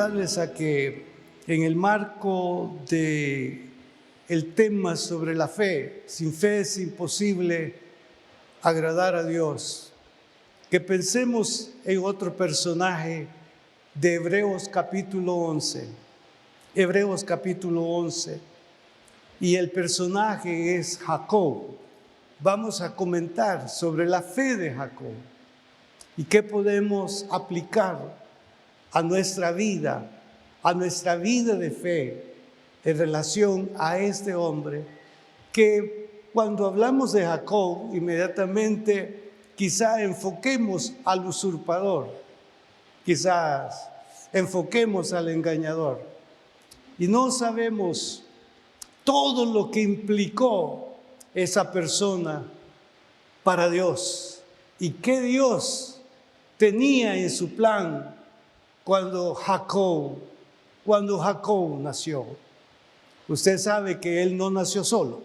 invitarles a que en el marco de el tema sobre la fe, sin fe es imposible agradar a Dios, que pensemos en otro personaje de Hebreos capítulo 11. Hebreos capítulo 11. Y el personaje es Jacob. Vamos a comentar sobre la fe de Jacob y qué podemos aplicar a nuestra vida de fe en relación a este hombre que cuando hablamos de Jacob inmediatamente quizá enfoquemos al usurpador, quizás enfoquemos al engañador y no sabemos todo lo que implicó esa persona para Dios y qué Dios tenía en su plan cuando Jacob nació. Usted sabe que él no nació solo.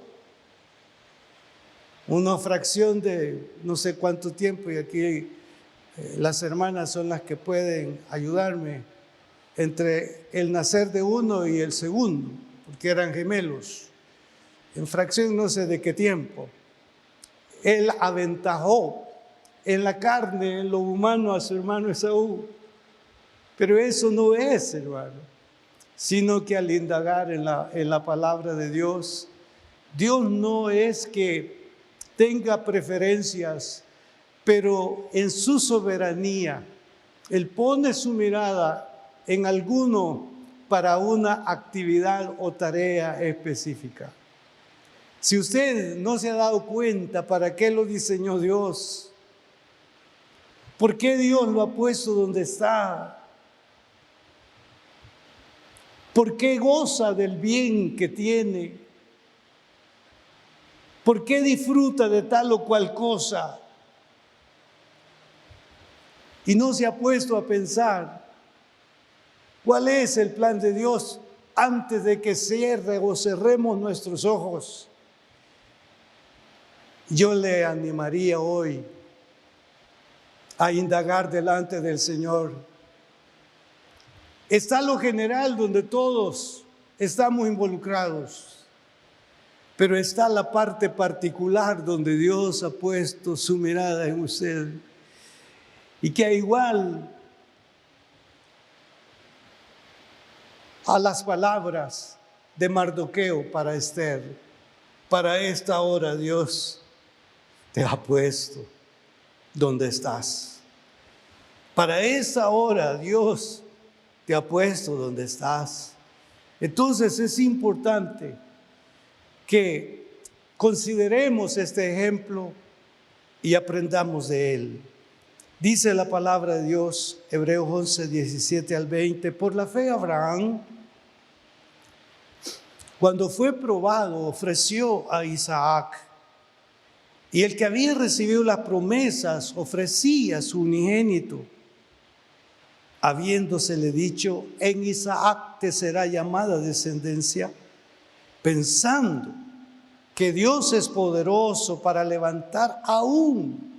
Una fracción de no sé cuánto tiempo, y aquí las hermanas son las que pueden ayudarme, entre el nacer de uno y el segundo, porque eran gemelos. En fracción no sé de qué tiempo. Él aventajó en la carne, en lo humano, a su hermano Esaú. Pero eso no es, hermano, sino que al indagar en la palabra de Dios, Dios no es que tenga preferencias, pero en su soberanía, Él pone su mirada en alguno para una actividad o tarea específica. Si usted no se ha dado cuenta para qué lo diseñó Dios, por qué Dios lo ha puesto donde está, por qué goza del bien que tiene, por qué disfruta de tal o cual cosa, y no se ha puesto a pensar cuál es el plan de Dios antes de que cerremos nuestros ojos. Yo le animaría hoy a indagar delante del Señor. Está lo general donde todos estamos involucrados, pero está la parte particular donde Dios ha puesto su mirada en usted y que igual a las palabras de Mardoqueo para Esther, para esta hora Dios te ha puesto donde estás. Para esa hora Dios te ha puesto donde estás. Entonces es importante que consideremos este ejemplo y aprendamos de él. Dice la palabra de Dios, Hebreos 11, 17 al 20, por la fe Abraham, cuando fue probado, ofreció a Isaac. Y el que había recibido las promesas ofrecía a su unigénito, habiéndosele dicho, en Isaac te será llamada descendencia, pensando que Dios es poderoso para levantar aún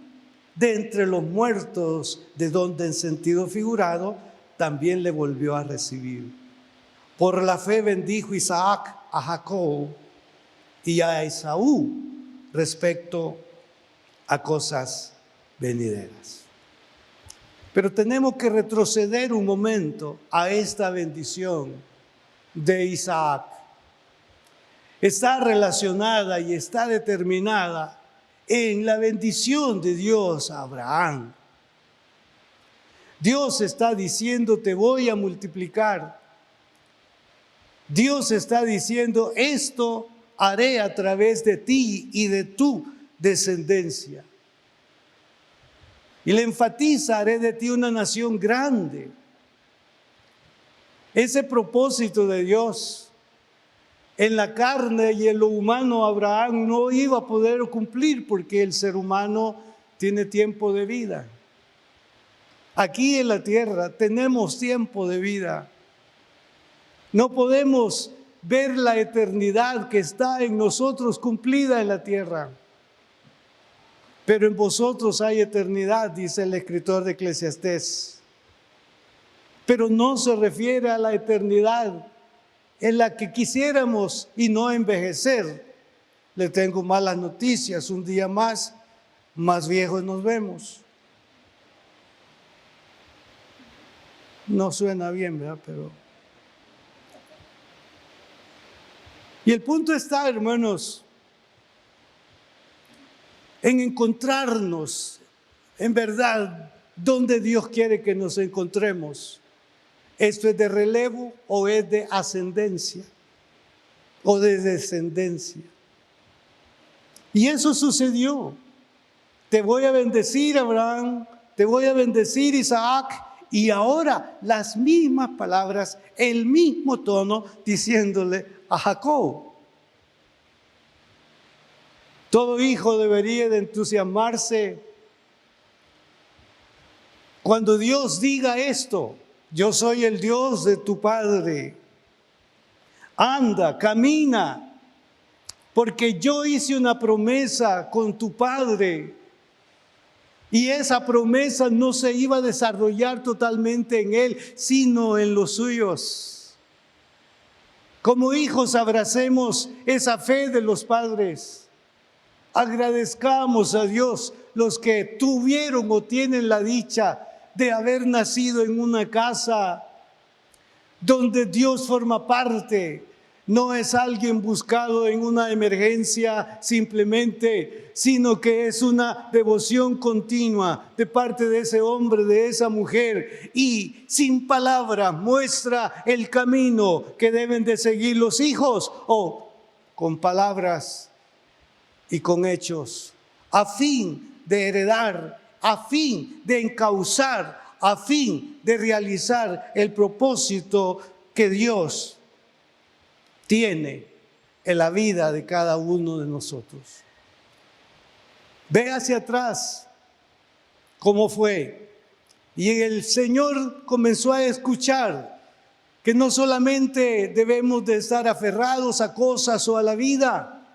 de entre los muertos, de donde en sentido figurado también le volvió a recibir. Por la fe bendijo Isaac a Jacob y a Esaú respecto a cosas venideras. Pero tenemos que retroceder un momento a esta bendición de Isaac. Está relacionada y está determinada en la bendición de Dios a Abraham. Dios está diciendo, te voy a multiplicar. Dios está diciendo, esto haré a través de ti y de tu descendencia. Y le enfatiza, haré de ti una nación grande. Ese propósito de Dios en la carne y en lo humano Abraham no iba a poder cumplir porque el ser humano tiene tiempo de vida. Aquí en la tierra tenemos tiempo de vida. No podemos ver la eternidad que está en nosotros cumplida en la tierra. Pero en vosotros hay eternidad, dice el escritor de Eclesiastés. pero no se refiere a la eternidad en la que quisiéramos y no envejecer. Le tengo malas noticias, un día más viejos nos vemos. No suena bien, ¿verdad? Y el punto está, hermanos, en encontrarnos, en verdad, donde Dios quiere que nos encontremos. ¿Esto es de relevo o es de ascendencia o de descendencia? Y eso sucedió. Te voy a bendecir, Abraham, te voy a bendecir, Isaac, y ahora las mismas palabras, el mismo tono, diciéndole a Jacob. Todo hijo debería de entusiasmarse cuando Dios diga esto: yo soy el Dios de tu padre. Anda, camina, porque yo hice una promesa con tu padre. Y esa promesa no se iba a desarrollar totalmente en él, sino en los suyos. Como hijos, abracemos esa fe de los padres. Agradezcamos a Dios los que tuvieron o tienen la dicha de haber nacido en una casa donde Dios forma parte. No es alguien buscado en una emergencia simplemente, sino que es una devoción continua de parte de ese hombre, de esa mujer, y sin palabras muestra el camino que deben de seguir los hijos, o con palabras y con hechos, a fin de heredar, a fin de encauzar, a fin de realizar el propósito que Dios tiene en la vida de cada uno de nosotros. Ve hacia atrás cómo fue. Y el Señor comenzó a escuchar que no solamente debemos de estar aferrados a cosas o a la vida,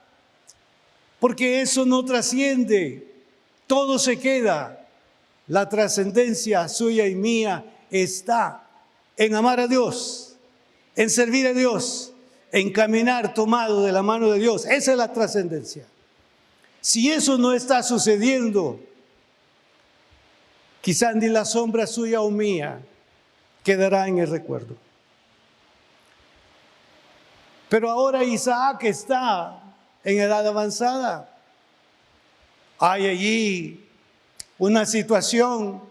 porque eso no trasciende, todo se queda. La trascendencia suya y mía está en amar a Dios, en servir a Dios, en caminar tomado de la mano de Dios. Esa es la trascendencia. Si eso no está sucediendo, quizás ni la sombra suya o mía quedará en el recuerdo. Pero ahora Isaac está en edad avanzada. Hay allí una situación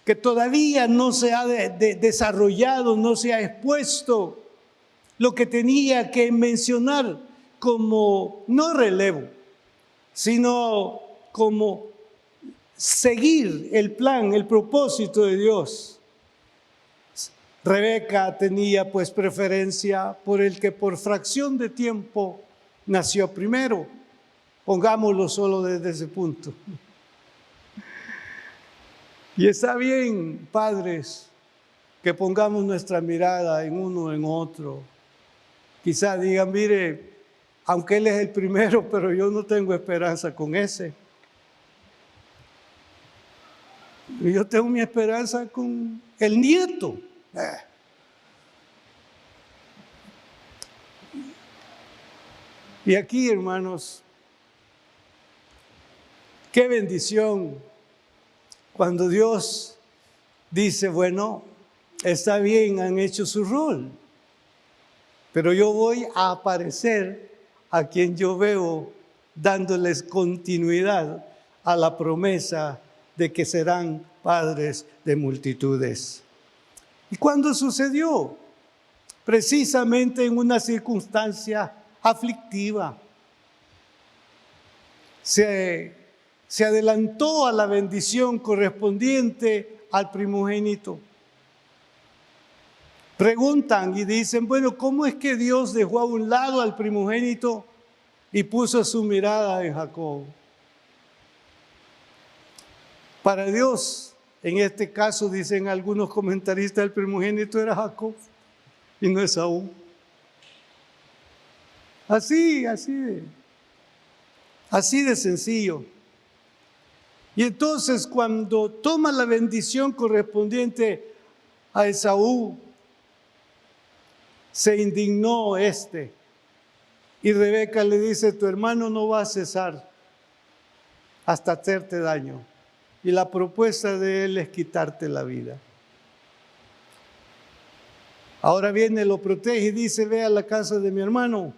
que todavía no se ha desarrollado, no se ha expuesto. Lo que tenía que mencionar como no relevo, sino como seguir el plan, el propósito de Dios. Rebeca tenía pues preferencia por el que por fracción de tiempo nació primero. Pongámoslo solo desde ese punto. Y está bien, padres, que pongamos nuestra mirada en uno o en otro. Quizás digan, mire, aunque él es el primero, pero yo no tengo esperanza con ese. Yo tengo mi esperanza con el nieto. Y aquí, hermanos, qué bendición cuando Dios dice, bueno, está bien, han hecho su rol, pero yo voy a aparecer a quien yo veo dándoles continuidad a la promesa de que serán padres de multitudes. ¿Y cuándo sucedió? Precisamente en una circunstancia aflictiva. Se adelantó a la bendición correspondiente al primogénito. Preguntan y dicen, bueno, ¿cómo es que Dios dejó a un lado al primogénito y puso su mirada en Jacob? Para Dios, en este caso, dicen algunos comentaristas, el primogénito era Jacob y no Esaú. Así de sencillo. Y entonces cuando toma la bendición correspondiente a Esaú, se indignó y Rebeca le dice: tu hermano no va a cesar hasta hacerte daño, y la propuesta de él es quitarte la vida. Ahora viene, lo protege y dice: ve a la casa de mi hermano.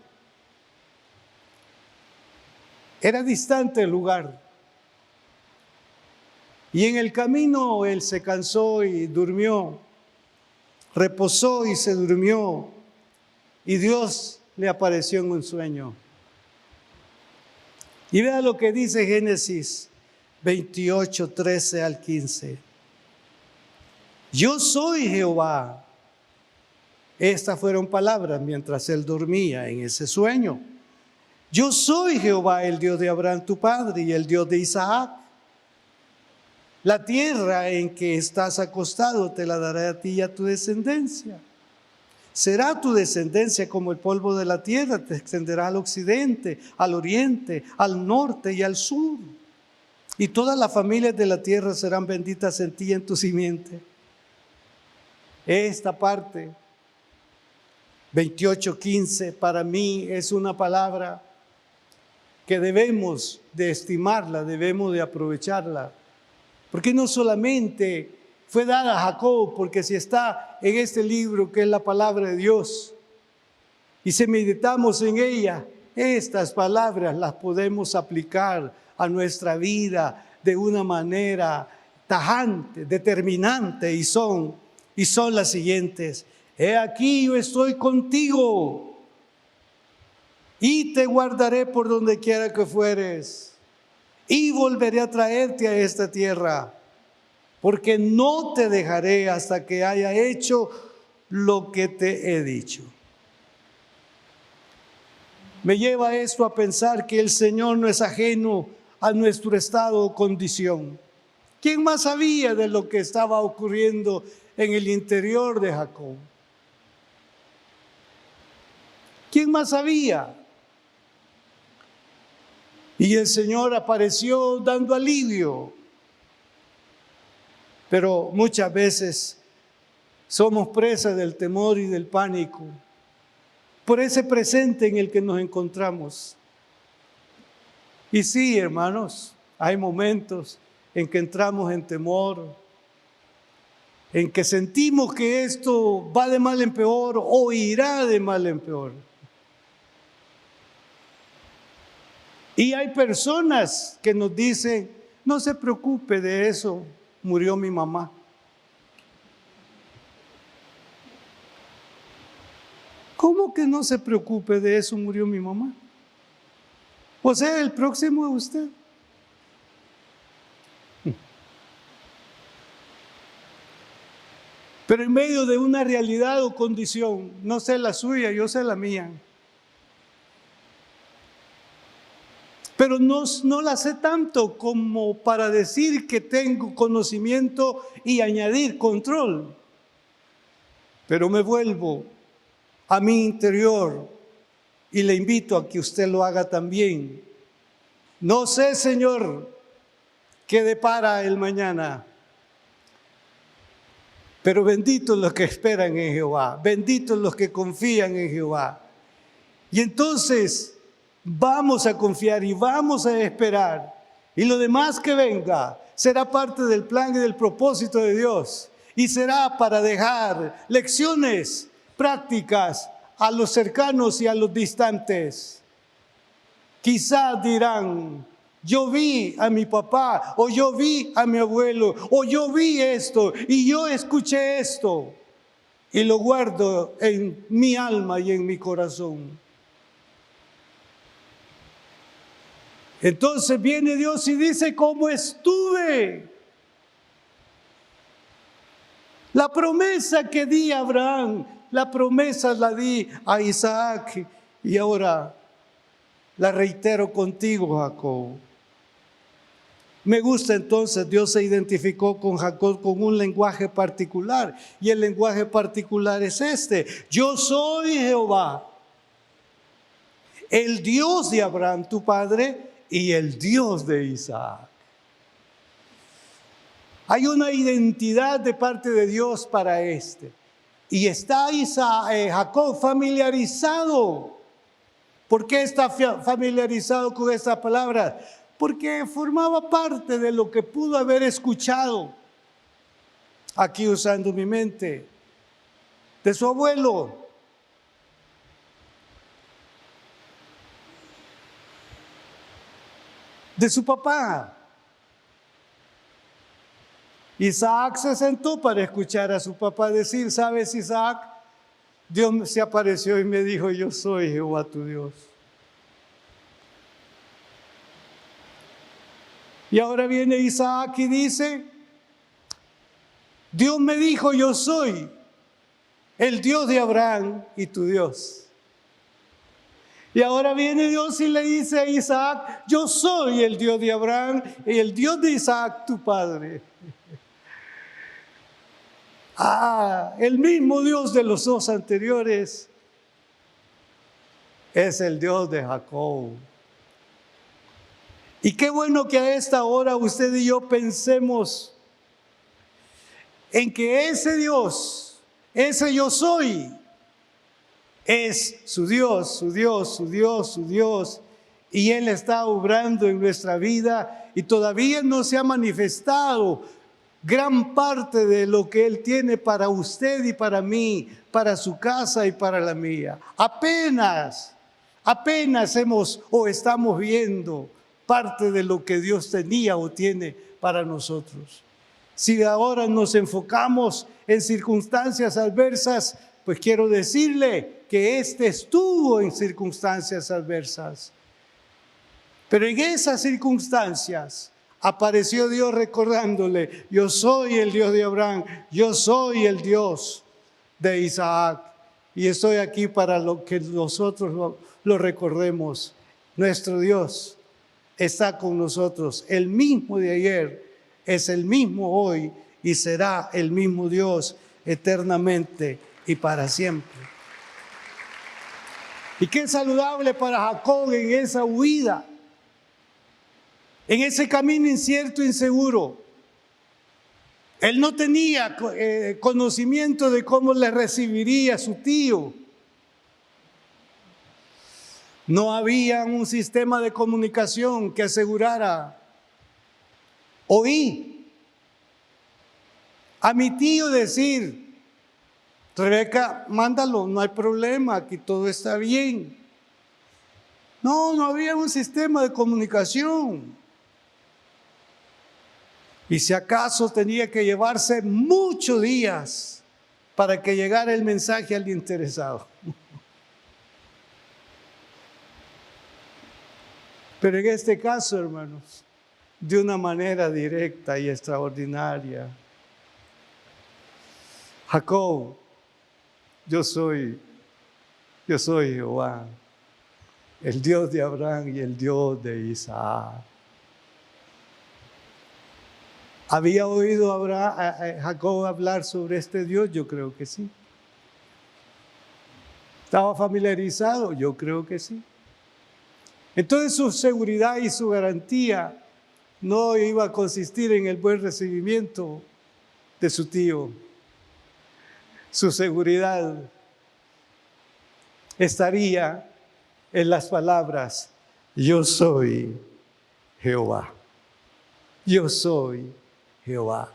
Era distante el lugar. Y en el camino él se cansó y durmió. Reposó y se durmió. Y Dios le apareció en un sueño. Y vea lo que dice Génesis 28, 13 al 15. Yo soy Jehová. Estas fueron palabras mientras él dormía en ese sueño. Yo soy Jehová, el Dios de Abraham tu padre y el Dios de Isaac. La tierra en que estás acostado te la daré a ti y a tu descendencia. Será tu descendencia como el polvo de la tierra, te extenderá al occidente, al oriente, al norte y al sur. Y todas las familias de la tierra serán benditas en ti y en tu simiente. Esta parte 28:15 para mí es una palabra que debemos de estimarla, debemos de aprovecharla, porque no solamente fue dada a Jacob, porque si está en este libro que es la palabra de Dios, y si meditamos en ella, estas palabras las podemos aplicar a nuestra vida de una manera tajante, determinante, y son las siguientes: he aquí yo estoy contigo y te guardaré por donde quiera que fueres y volveré a traerte a esta tierra, porque no te dejaré hasta que haya hecho lo que te he dicho. Me lleva esto a pensar que el Señor no es ajeno a nuestro estado o condición. ¿Quién más sabía de lo que estaba ocurriendo en el interior de Jacob? ¿Quién más sabía? Y el Señor apareció dando alivio. Pero muchas veces somos presa del temor y del pánico por ese presente en el que nos encontramos. Y sí, hermanos, hay momentos en que entramos en temor, en que sentimos que esto va de mal en peor o irá de mal en peor. Y hay personas que nos dicen: no se preocupe de eso, murió mi mamá. ¿Cómo que no se preocupe de eso, murió mi mamá? O sea, el próximo es usted. Pero en medio de una realidad o condición, no sé la suya, yo sé la mía, pero no la sé tanto como para decir que tengo conocimiento y añadir control. Pero me vuelvo a mi interior y le invito a que usted lo haga también. No sé, Señor, qué depara el mañana, pero benditos los que esperan en Jehová, benditos los que confían en Jehová. Y entonces vamos a confiar y vamos a esperar, y lo demás que venga será parte del plan y del propósito de Dios, y será para dejar lecciones prácticas a los cercanos y a los distantes. Quizás dirán: yo vi a mi papá, o yo vi a mi abuelo, o yo vi esto, y yo escuché esto, y lo guardo en mi alma y en mi corazón. Entonces viene Dios y dice: ¿cómo estuve? La promesa que di a Abraham, la promesa la di a Isaac, y ahora la reitero contigo, Jacob. Me gusta entonces, Dios se identificó con Jacob con un lenguaje particular, y el lenguaje particular es este: yo soy Jehová, el Dios de Abraham tu padre y el Dios de Isaac. Hay una identidad de parte de Dios para este. Y está Jacob familiarizado. ¿Por qué está familiarizado con esta palabra? Porque formaba parte de lo que pudo haber escuchado, aquí usando mi mente, de su abuelo. De su papá. Isaac se sentó para escuchar a su papá decir, ¿sabes, Isaac? Dios se apareció y me dijo, yo soy Jehová tu Dios. Y ahora viene Isaac y dice, Dios me dijo, yo soy el Dios de Abraham y tu Dios. Y ahora viene Dios y le dice a Isaac, yo soy el Dios de Abraham y el Dios de Isaac, tu padre. El mismo Dios de los dos anteriores es el Dios de Jacob. Y qué bueno que a esta hora usted y yo pensemos en que ese Dios, ese yo soy, es su Dios, su Dios, su Dios, su Dios. Y Él está obrando en nuestra vida y todavía no se ha manifestado gran parte de lo que Él tiene para usted y para mí, para su casa y para la mía. Apenas hemos o estamos viendo parte de lo que Dios tenía o tiene para nosotros. Si ahora nos enfocamos en circunstancias adversas, pues quiero decirle que estuvo en circunstancias adversas. Pero en esas circunstancias apareció Dios recordándole, yo soy el Dios de Abraham, yo soy el Dios de Isaac. Y estoy aquí para que nosotros lo recordemos. Nuestro Dios está con nosotros. El mismo de ayer es el mismo hoy y será el mismo Dios eternamente y para siempre. Y qué saludable para Jacob en esa huida, en ese camino incierto e inseguro. Él no tenía conocimiento de cómo le recibiría su tío. No había un sistema de comunicación que asegurara. Oí a mi tío decir, Rebeca, mándalo, no hay problema, aquí todo está bien. No había un sistema de comunicación. Y si acaso tenía que llevarse muchos días para que llegara el mensaje al interesado. Pero en este caso, hermanos, de una manera directa y extraordinaria. Jacob, yo soy Jehová, el Dios de Abraham y el Dios de Isaac. ¿Había oído Jacob hablar sobre este Dios? Yo creo que sí. ¿Estaba familiarizado? Yo creo que sí. Entonces su seguridad y su garantía no iba a consistir en el buen recibimiento de su tío. Su seguridad estaría en las palabras, yo soy Jehová. Yo soy Jehová.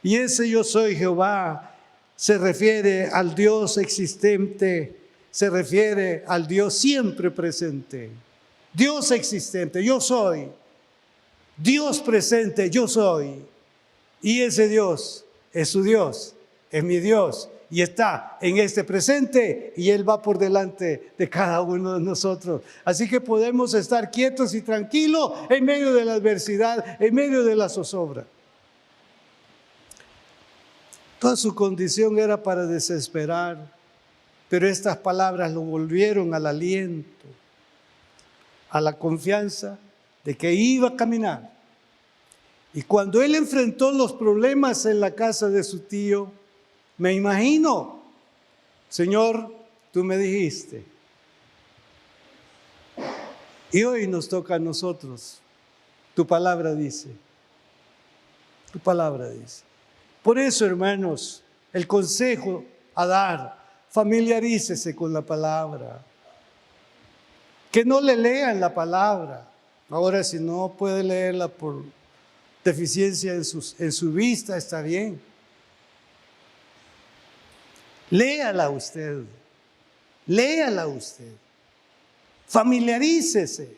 Y ese yo soy Jehová se refiere al Dios existente, se refiere al Dios siempre presente. Dios existente, yo soy. Dios presente, yo soy. Y ese Dios es su Dios, es mi Dios. Y está en este presente y Él va por delante de cada uno de nosotros. Así que podemos estar quietos y tranquilos en medio de la adversidad, en medio de la zozobra. Toda su condición era para desesperar, pero estas palabras lo volvieron al aliento, a la confianza de que iba a caminar. Y cuando él enfrentó los problemas en la casa de su tío, me imagino, Señor, tú me dijiste. Y hoy nos toca a nosotros. Tu palabra dice, Tu palabra dice. Por eso, hermanos, el consejo a dar, familiarícese con la palabra. Que no le lean la palabra. Ahora, si no puede leerla por deficiencia en su vista, está bien. Léala usted. Léala usted. Familiarícese.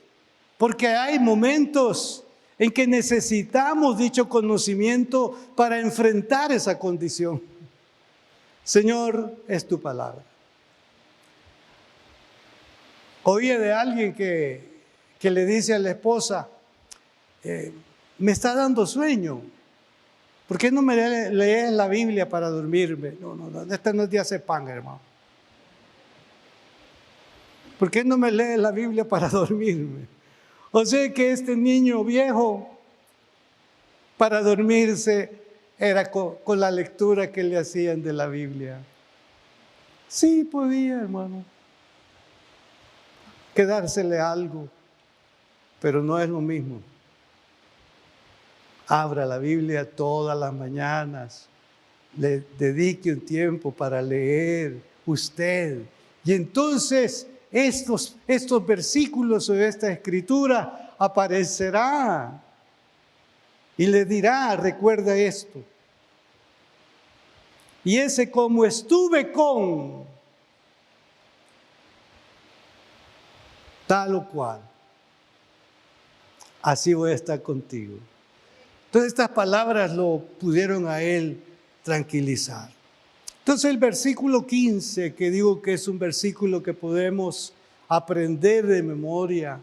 Porque hay momentos en que necesitamos dicho conocimiento para enfrentar esa condición. Señor, es tu palabra. Oía de alguien que le dice a la esposa, me está dando sueño, ¿por qué no me lees la Biblia para dormirme? No, este no es día de hacer pan, hermano. ¿Por qué no me lees la Biblia para dormirme? O sea que este niño viejo, para dormirse, era con la lectura que le hacían de la Biblia. Sí, podía, hermano, quedársele algo, pero no es lo mismo. Abra la Biblia todas las mañanas, le dedique un tiempo para leer usted. Y entonces estos versículos o esta escritura aparecerá y le dirá, recuerda esto. Y ese como estuve con tal o cual, así voy a estar contigo. Entonces estas palabras lo pudieron a él tranquilizar. Entonces el versículo 15, que digo que es un versículo que podemos aprender de memoria,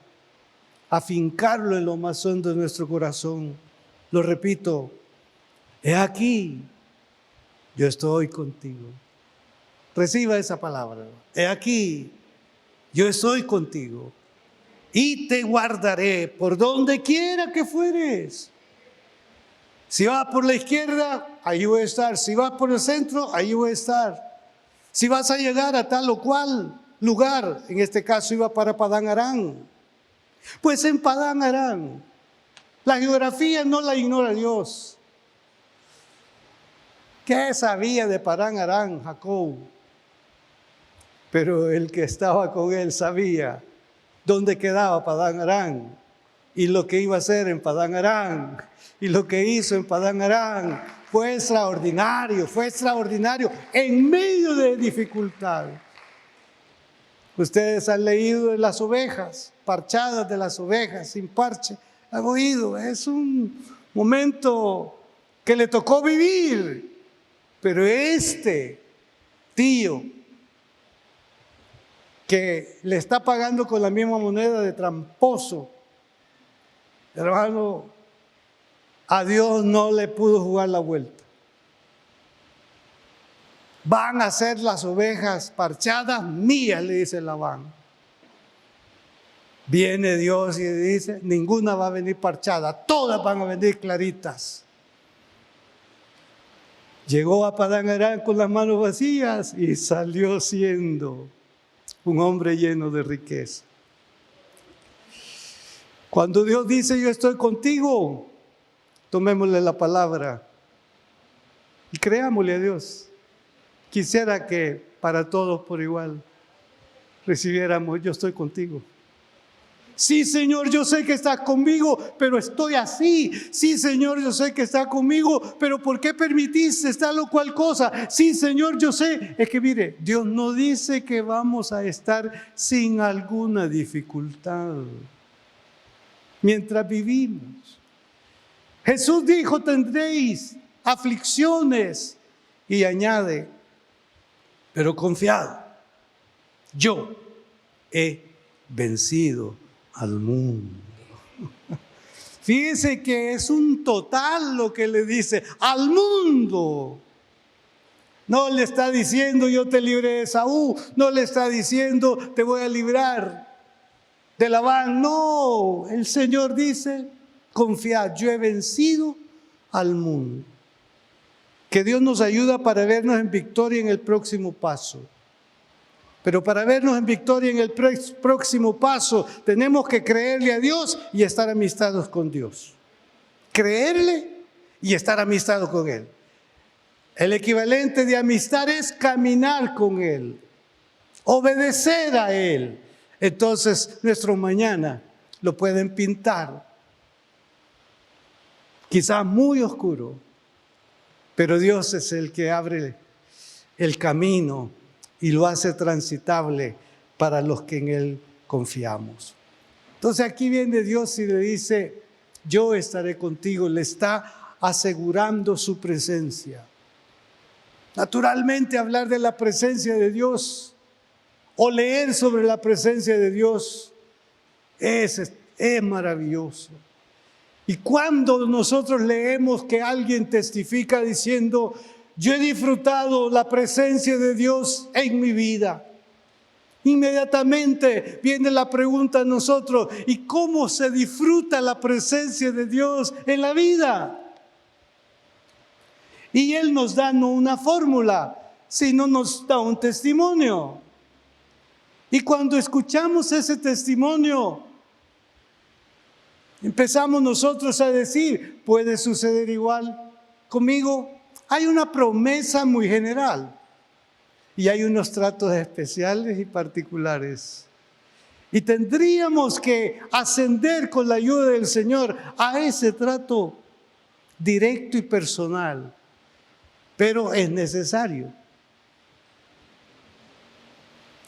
afincarlo en lo más hondo de nuestro corazón. Lo repito, he aquí, yo estoy contigo. Reciba esa palabra. He aquí, yo estoy contigo y te guardaré por donde quiera que fueres. Si vas por la izquierda, allí voy a estar. Si vas por el centro, allí voy a estar. Si vas a llegar a tal o cual lugar, en este caso iba para Padán Aram, pues en Padán Aram, la geografía no la ignora Dios. ¿Qué sabía de Padán Aram Jacob? Pero el que estaba con él sabía dónde quedaba Padán Aram y lo que iba a hacer en Padán Aram. Y lo que hizo en Padán Aram fue extraordinario en medio de dificultad. Ustedes han leído de las ovejas, parchadas de las ovejas, sin parche. Han oído, es un momento que le tocó vivir. Pero este tío que le está pagando con la misma moneda de tramposo, hermano, a Dios no le pudo jugar la vuelta. Van a ser las ovejas parchadas mías, le dice Labán. Viene Dios y dice, ninguna va a venir parchada, todas van a venir claritas. Llegó a Padán Aram con las manos vacías y salió siendo un hombre lleno de riqueza. Cuando Dios dice, yo estoy contigo, tomémosle la palabra y creámosle a Dios. Quisiera que para todos por igual recibiéramos, yo estoy contigo. Sí, Señor, yo sé que estás conmigo, pero estoy así. Sí, Señor, yo sé que estás conmigo, pero ¿por qué permitiste tal o cual cosa? Sí, Señor, yo sé. Es que mire, Dios no dice que vamos a estar sin alguna dificultad mientras vivimos. Jesús dijo, tendréis aflicciones, y añade, pero confiad, yo he vencido al mundo. Fíjese que es un total lo que le dice, al mundo. No le está diciendo, yo te libré de Saúl, no le está diciendo, te voy a librar de Labán. No, el Señor dice, confiad, yo he vencido al mundo. Que Dios nos ayuda para vernos en victoria en el próximo paso. Pero para vernos en victoria en el próximo paso, tenemos que creerle a Dios y estar amistados con Dios. Creerle y estar amistado con Él. El equivalente de amistad es caminar con Él, obedecer a Él. Entonces nuestro mañana lo pueden pintar, quizás muy oscuro, pero Dios es el que abre el camino y lo hace transitable para los que en Él confiamos. Entonces aquí viene Dios y le dice, yo estaré contigo, le está asegurando su presencia. Naturalmente hablar de la presencia de Dios o leer sobre la presencia de Dios es maravilloso. Y cuando nosotros leemos que alguien testifica diciendo, yo he disfrutado la presencia de Dios en mi vida, inmediatamente viene la pregunta a nosotros, ¿y cómo se disfruta la presencia de Dios en la vida? Y Él nos da no una fórmula, sino nos da un testimonio. Y cuando escuchamos ese testimonio, empezamos nosotros a decir, ¿puede suceder igual conmigo? Hay una promesa muy general y hay unos tratos especiales y particulares. Y tendríamos que ascender con la ayuda del Señor a ese trato directo y personal. Pero es necesario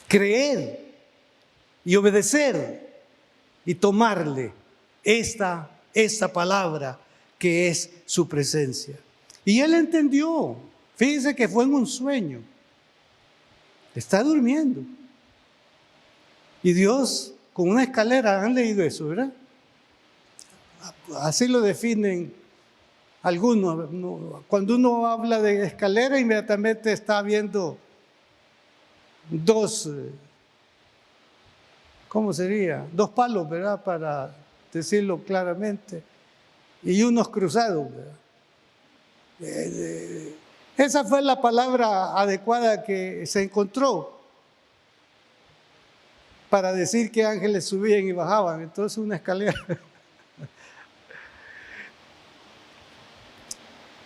creer y obedecer y tomarle esta palabra que es su presencia. Y él entendió. Fíjense que fue en un sueño. Está durmiendo. Y Dios con una escalera, han leído eso, ¿verdad? Así lo definen algunos. Cuando uno habla de escalera, inmediatamente está viendo dos, ¿cómo sería? Dos palos, ¿verdad? Para decirlo claramente. Y unos cruzados, ¿verdad? Esa fue la palabra adecuada que se encontró para decir que ángeles subían y bajaban. Entonces una escalera.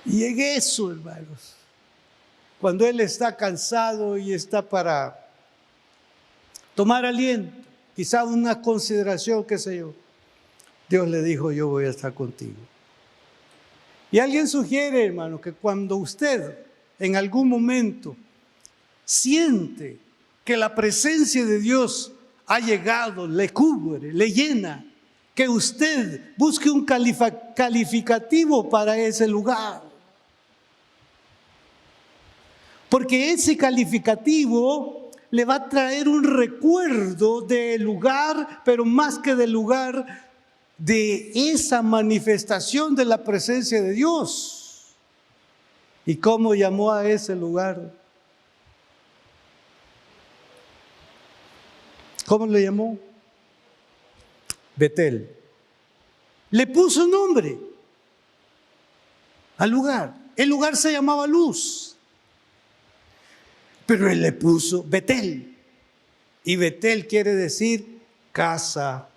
Y en eso, hermanos, cuando él está cansado y está para tomar aliento, quizá una consideración, qué sé yo, Dios le dijo, yo voy a estar contigo. Y alguien sugiere, hermano, que cuando usted en algún momento siente que la presencia de Dios ha llegado, le cubre, le llena, que usted busque un calificativo para ese lugar. Porque ese calificativo le va a traer un recuerdo del lugar, pero más que del lugar, de esa manifestación de la presencia de Dios. ¿Y cómo llamó a ese lugar? ¿Cómo le llamó? Betel. Le puso nombre al lugar. El lugar se llamaba Luz, pero él le puso Betel. Y Betel quiere decir casa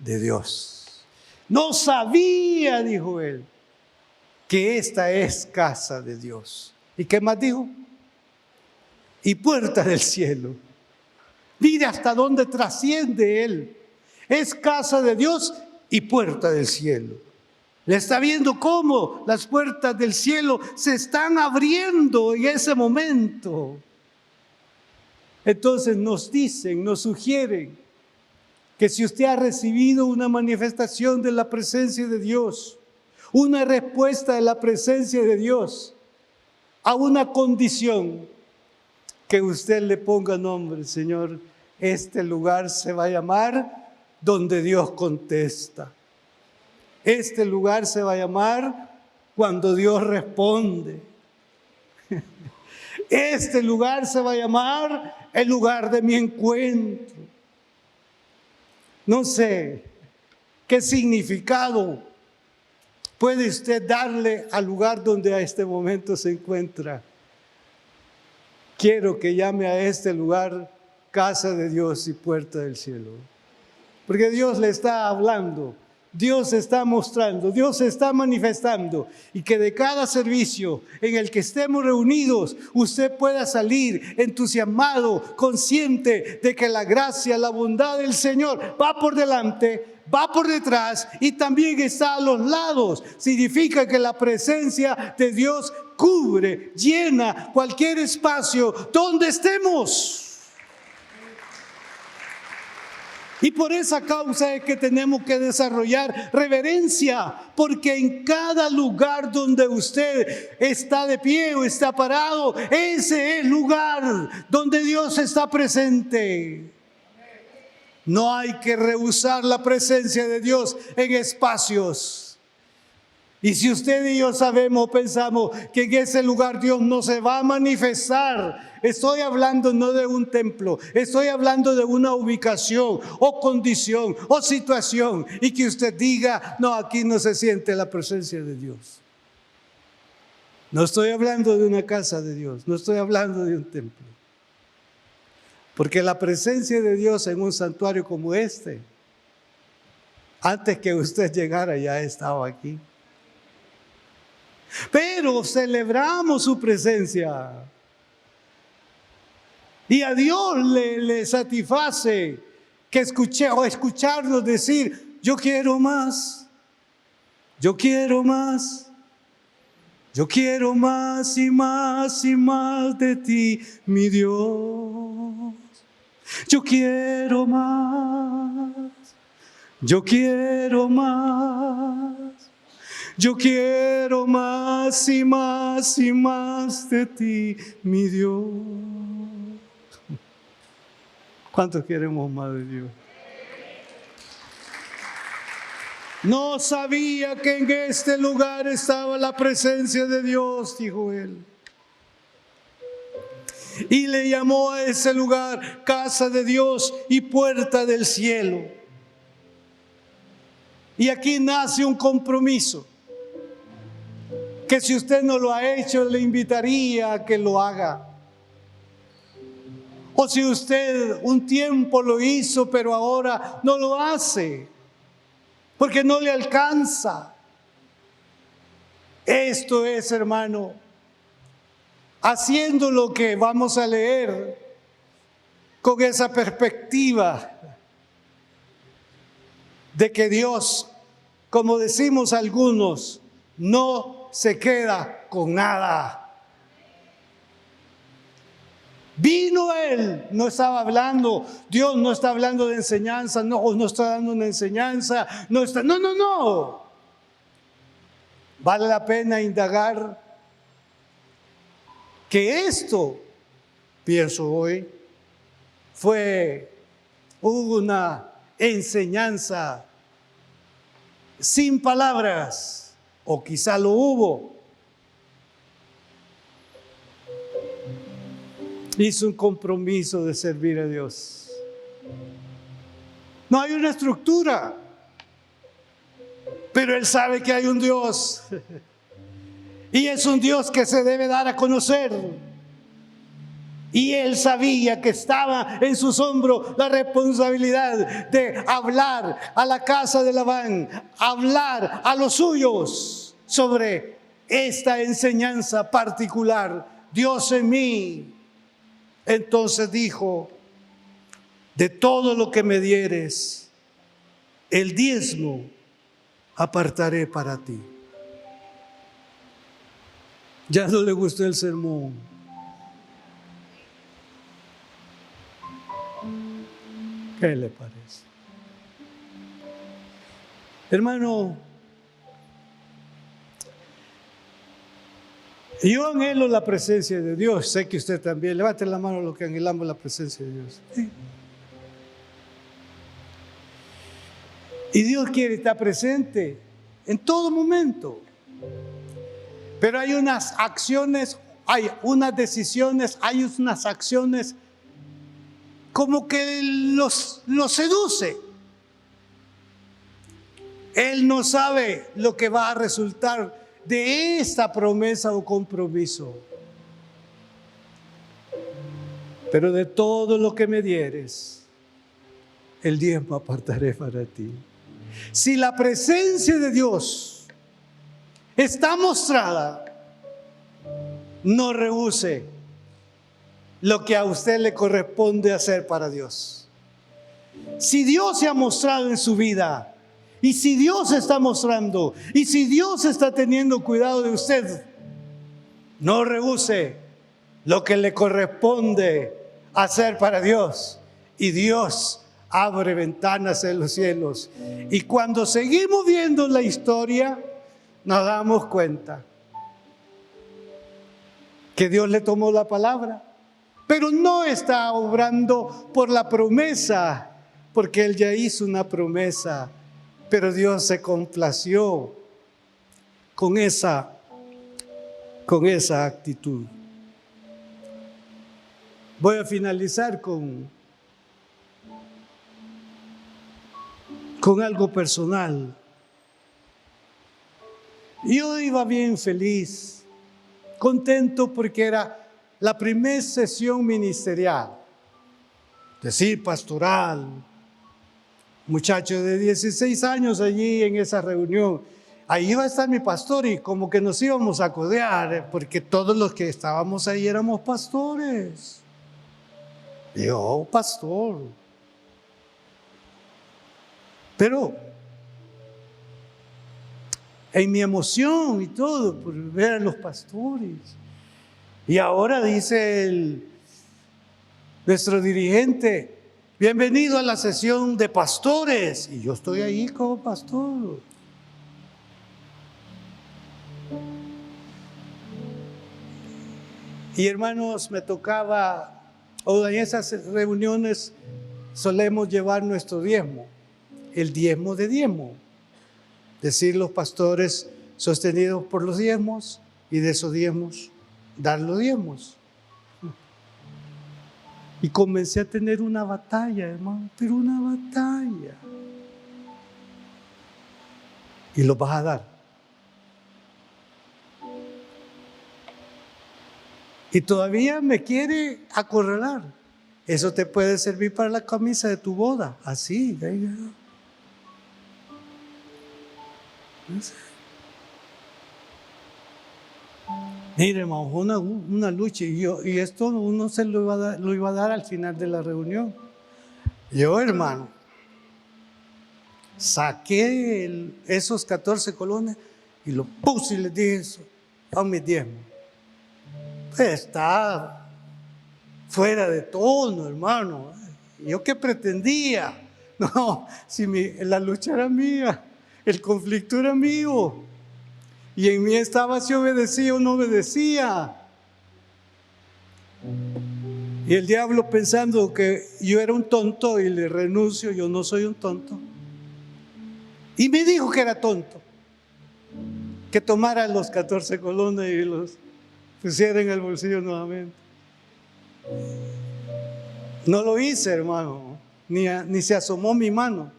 de Dios. No sabía, dijo él, que esta es casa de Dios. ¿Y qué más dijo? Y puerta del cielo. Mire hasta dónde trasciende él. Es casa de Dios y puerta del cielo. Le está viendo cómo las puertas del cielo se están abriendo en ese momento. Entonces nos dicen, nos sugieren que si usted ha recibido una manifestación de la presencia de Dios, una respuesta de la presencia de Dios a una condición, que usted le ponga nombre, Señor, este lugar se va a llamar donde Dios contesta. Este lugar se va a llamar cuando Dios responde. Este lugar se va a llamar el lugar de mi encuentro. No sé qué significado puede usted darle al lugar donde a este momento se encuentra. Quiero que llame a este lugar casa de Dios y puerta del cielo. Porque Dios le está hablando Dios está mostrando, Dios está manifestando, y que de cada servicio en el que estemos reunidos, usted pueda salir entusiasmado, consciente de que la gracia, la bondad del Señor va por delante, va por detrás y también está a los lados. Significa que la presencia de Dios cubre, llena cualquier espacio donde estemos. Y por esa causa es que tenemos que desarrollar reverencia, porque en cada lugar donde usted está de pie o está parado, ese es el lugar donde Dios está presente. No hay que rehusar la presencia de Dios en espacios. Y si usted y yo sabemos, pensamos que en ese lugar Dios no se va a manifestar, estoy hablando no de un templo, estoy hablando de una ubicación o condición o situación, y que usted diga, no, aquí no se siente la presencia de Dios. No estoy hablando de una casa de Dios, no estoy hablando de un templo. Porque la presencia de Dios en un santuario como este, antes que usted llegara ya estaba aquí. Pero celebramos su presencia. Y a Dios le satisface que escucharnos decir, yo quiero más, yo quiero más, yo quiero más y más y más de ti, mi Dios. Yo quiero más, yo quiero más. Yo quiero más y más y más de ti, mi Dios. ¿Cuántos queremos más de Dios? No sabía que en este lugar estaba la presencia de Dios, dijo él. Y le llamó a ese lugar casa de Dios y puerta del cielo. Y aquí nace un compromiso, que si usted no lo ha hecho, le invitaría a que lo haga. O si usted un tiempo lo hizo, pero ahora no lo hace, porque no le alcanza. Esto es, hermano, haciendo lo que vamos a leer con esa perspectiva de que Dios, como decimos algunos, no se queda con nada. Vino Él, no estaba hablando, Dios no está hablando de enseñanza, no está dando una enseñanza, no. Vale la pena indagar que esto, pienso hoy, fue una enseñanza sin palabras. O quizá lo hubo. Hizo un compromiso de servir a Dios. No hay una estructura, pero él sabe que hay un Dios. Y es un Dios que se debe dar a conocer. Y él sabía que estaba en sus hombros la responsabilidad de hablar a la casa de Labán, hablar a los suyos sobre esta enseñanza particular. Dios en mí. Entonces dijo, de todo lo que me dieres, el diezmo apartaré para ti. Ya no le gustó el sermón. ¿Qué le parece? Hermano, yo anhelo la presencia de Dios. Sé que usted también. Levante la mano a los que anhelamos la presencia de Dios. ¿Sí? Y Dios quiere estar presente en todo momento. Pero hay unas acciones, hay unas decisiones, hay unas acciones como que los seduce. Él no sabe lo que va a resultar de esta promesa o compromiso. Pero de todo lo que me dieres, el diezmo apartaré para ti. Si la presencia de Dios está mostrada, no rehúse lo que a usted le corresponde hacer para Dios. Si Dios se ha mostrado en su vida, y si Dios se está mostrando, y si Dios está teniendo cuidado de usted, no rehúse lo que le corresponde hacer para Dios. Y Dios abre ventanas en los cielos. Y cuando seguimos viendo la historia, nos damos cuenta que Dios le tomó la palabra, pero no está obrando por la promesa, porque Él ya hizo una promesa, pero Dios se complació con esa actitud. Voy a finalizar con algo personal. Yo iba bien feliz, contento porque era la primera sesión ministerial, es decir, pastoral. Muchacho de 16 años allí en esa reunión. Ahí iba a estar mi pastor y como que nos íbamos a codear, porque todos los que estábamos ahí éramos pastores. Yo, pastor. Pero en mi emoción y todo, por ver a los pastores. Y ahora dice nuestro dirigente: bienvenido a la sesión de pastores. Y yo estoy ahí como pastor. Y hermanos, me tocaba, o en esas reuniones solemos llevar nuestro diezmo, el diezmo de diezmo. Es decir, los pastores sostenidos por los diezmos, y de esos diezmos dar los diezmos. Y comencé a tener una batalla, hermano, pero una batalla. Y lo vas a dar. Y todavía me quiere acorralar. Eso te puede servir para la camisa de tu boda. Así. No sé. Mire, hermano, fue una lucha. Y esto uno se lo iba a dar al final de la reunión. Yo, hermano, saqué esos 14 colones y lo puse y les dije eso, a mis diezmos. Pues está fuera de tono, hermano. ¿Yo qué pretendía? No, si la lucha era mía, el conflicto era mío. Y en mí estaba si obedecía o no obedecía. Y el diablo, pensando que yo era un tonto y le renuncio, yo no soy un tonto. Y me dijo que era tonto, que tomara los 14 colones y los pusiera en el bolsillo nuevamente. No lo hice, hermano, ni se asomó mi mano.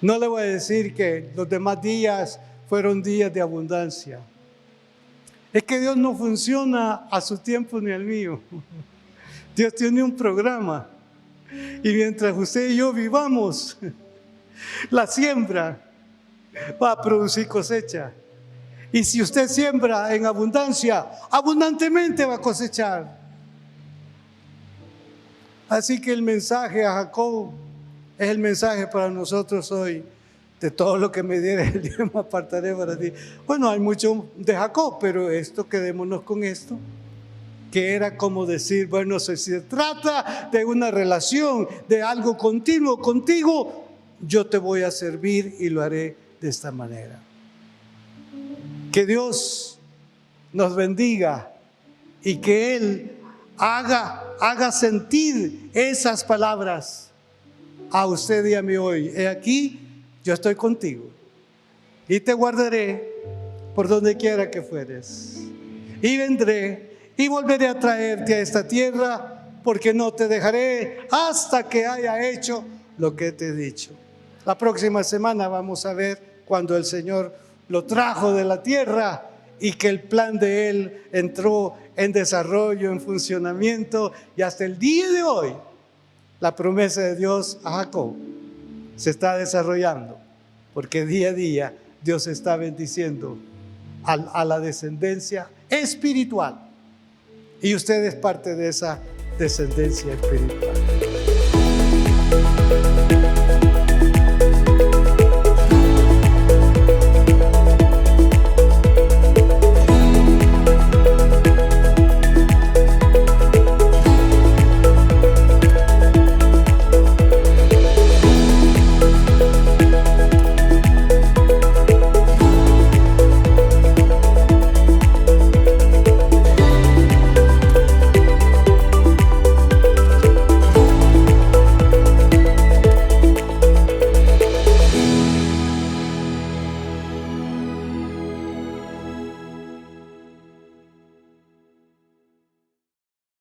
No le voy a decir que los demás días fueron días de abundancia. Es que Dios no funciona a su tiempo ni al mío. Dios tiene un programa. Y mientras usted y yo vivamos, la siembra va a producir cosecha. Y si usted siembra en abundancia, abundantemente va a cosechar. Así que el mensaje a Jacob es el mensaje para nosotros hoy. De todo lo que me diera el diezmo apartaré para ti. Bueno, hay mucho de Jacob, pero quedémonos con esto. Que era como decir, bueno, si se trata de una relación, de algo continuo contigo, yo te voy a servir y lo haré de esta manera. Que Dios nos bendiga y que Él haga sentir esas palabras a usted y a mí hoy. He aquí, yo estoy contigo y te guardaré por donde quiera que fueres. Y vendré y volveré a traerte a esta tierra, porque no te dejaré hasta que haya hecho lo que te he dicho. La próxima semana vamos a ver cuando el Señor lo trajo de la tierra y que el plan de Él entró en desarrollo, en funcionamiento, y hasta el día de hoy la promesa de Dios a Jacob se está desarrollando, porque día a día Dios está bendiciendo a la descendencia espiritual. Y usted es parte de esa descendencia espiritual.